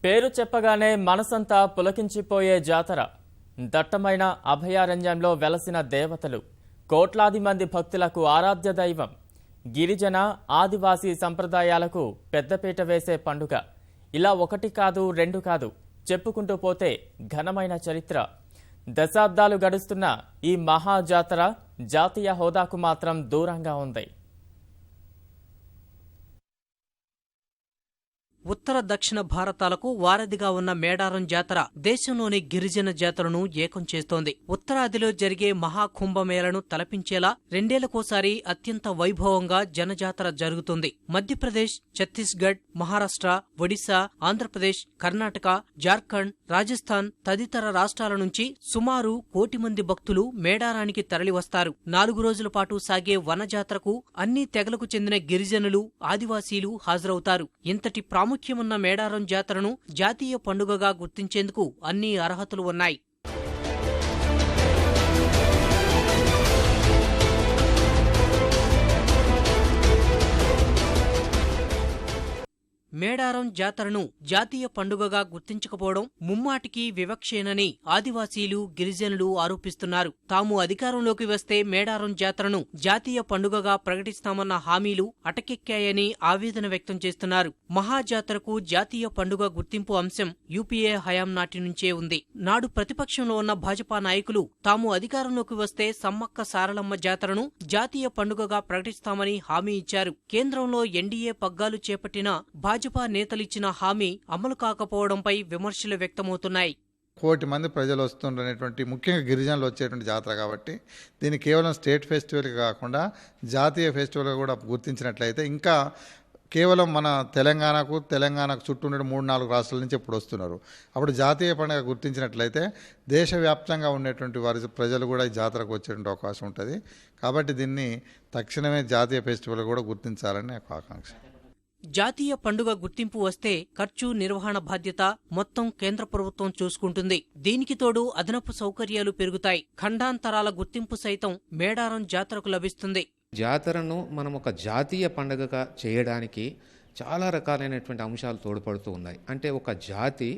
పేరు చెప్పగానే మనసంతా పులకించిపోయే జాతర. దట్టమైన అభయారణ్యంలో వెలసిన దేవతలు, కోట్లాది మంది భక్తులకు ఆరాధ్య దైవం. గిరిజన ఆదివాసీ సంప్రదాయాలకు పెద్దపీట వేసే పండుగ. ఇలా ఒకటి కాదు, రెండు కాదు, చెప్పుకుంటూ పోతే ఘనమైన చరిత్ర. దశాబ్దాలు గడుస్తున్న ఈ మహాజాతర జాతీయ హోదాకు మాత్రం దూరంగా ఉంది. ఉత్తర దక్షిణ భారతాలకు వారధిగా ఉన్న మేడారం జాతర దేశంలోని గిరిజన జాతరను ఏకం చేస్తోంది. ఉత్తరాదిలో జరిగే మహాకుంభమేళను తలపించేలా రెండేళ్లకోసారి అత్యంత వైభవంగా జనజాతర జరుగుతుంది. మధ్యప్రదేశ్, ఛత్తీస్గఢ్, మహారాష్ట్ర, ఒడిశా, ఆంధ్రప్రదేశ్, కర్ణాటక, జార్ఖండ్, రాజస్థాన్ తదితర రాష్ట్రాల నుంచి సుమారు 1 కోటి మంది భక్తులు మేడారానికి తరలివస్తారు. 4 రోజుల పాటు సాగే వనజాతరకు అన్ని తెగలకు చెందిన గిరిజనులు, ఆదివాసీలు హాజరవుతారు. ఇంతటి ప్రాముఖ్యమున్న మేడారం జాతరను జాతీయ పండుగగా గుర్తించేందుకు అన్ని అర్హతలు ఉన్నాయి. మేడారం జాతరను జాతీయ పండుగగా గుర్తించకపోవడం ముమ్మాటికి వివక్షేనని ఆదివాసీలు, గిరిజనులు ఆరోపిస్తున్నారు. తాము అధికారంలోకి వస్తే మేడారం జాతరను జాతీయ పండుగగా ప్రకటిస్తామన్న హామీలు అటకెక్కాయని ఆవేదన వ్యక్తం చేస్తున్నారు. మహాజాతరకు జాతీయ పండుగ గుర్తింపు అంశం యూపీఏ హయాం నాటి నుంచే ఉంది. నాడు ప్రతిపక్షంలో ఉన్న భాజపా నాయకులు తాము అధికారంలోకి వస్తే సమ్మక్క సారలమ్మ జాతరను జాతీయ పండుగగా ప్రకటిస్తామని హామీ ఇచ్చారు. కేంద్రంలో ఎన్డీఏ పగ్గాలు చేపట్టిన భాజపా నేతలిచ్చిన హామీ అమలు కాకపోవడంపై విమర్శలు వ్యక్తమవుతున్నాయి. 1 కోటి మంది ప్రజలు వస్తుండేటువంటి, ముఖ్యంగా గిరిజనులు వచ్చేటువంటి జాతర కాబట్టి దీన్ని కేవలం స్టేట్ ఫెస్టివల్గా కాకుండా జాతీయ ఫెస్టివల్గా కూడా గుర్తించినట్లయితే ఇంకా కేవలం మన తెలంగాణకు చుట్టూ ఉండే 3-4 రాష్ట్రాల నుంచి ఇప్పుడు వస్తున్నారు. అప్పుడు జాతీయ పండుగ గుర్తించినట్లయితే దేశవ్యాప్తంగా ఉండేటువంటి వారి ప్రజలు కూడా ఈ జాతరకు వచ్చేటువంటి అవకాశం ఉంటుంది. కాబట్టి దీన్ని తక్షణమే జాతీయ ఫెస్టివల్ కూడా గుర్తించాలని నాకు ఆకాంక్ష. జాతీయ పండుగ గుర్తింపు వస్తే ఖర్చు, నిర్వహణ బాధ్యత మొత్తం కేంద్ర ప్రభుత్వం చూసుకుంటుంది. దీనికి తోడు అదనపు సౌకర్యాలు పెరుగుతాయి. ఖండాంతరాల గుర్తింపు సైతం మేడారం జాతరకు లభిస్తుంది. జాతరను మనం ఒక జాతీయ పండుగగా చేయడానికి చాలా రకాలైనటువంటి అంశాలు తోడ్పడుతూ ఉన్నాయి. అంటే ఒక జాతి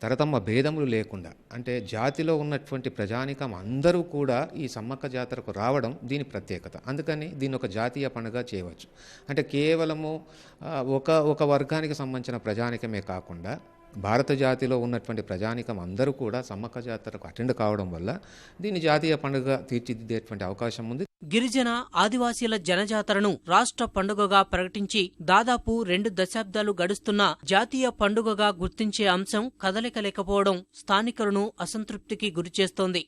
తరతమ్మ భేదములు లేకుండా, అంటే జాతిలో ఉన్నటువంటి ప్రజానికం అందరూ కూడా ఈ సమ్మక్క జాతరకు రావడం దీని ప్రత్యేకత. అందుకని దీన్ని ఒక జాతీయ పండుగ చేయవచ్చు. అంటే కేవలము ఒక వర్గానికి సంబంధించిన ప్రజానికమే కాకుండా భారత జాతిలో ఉన్నటువంటి ప్రజానికం అందరూ కూడా సమ్మక్క జాతరకు అటెండ్ కావడం వల్ల దీన్ని జాతీయ పండుగ తీర్చిదిద్దేటువంటి అవకాశం ఉంది. గిరిజన ఆదివాసీల జనజాతరను రాష్ట్ర పండుగగా ప్రకటించి దాదాపు 2 దశాబ్దాలు గడుస్తున్నా జాతీయ పండుగగా గుర్తించే అంశం కదలిక లేకపోవడం స్థానికులను అసంతృప్తికి గురిచేస్తోంది.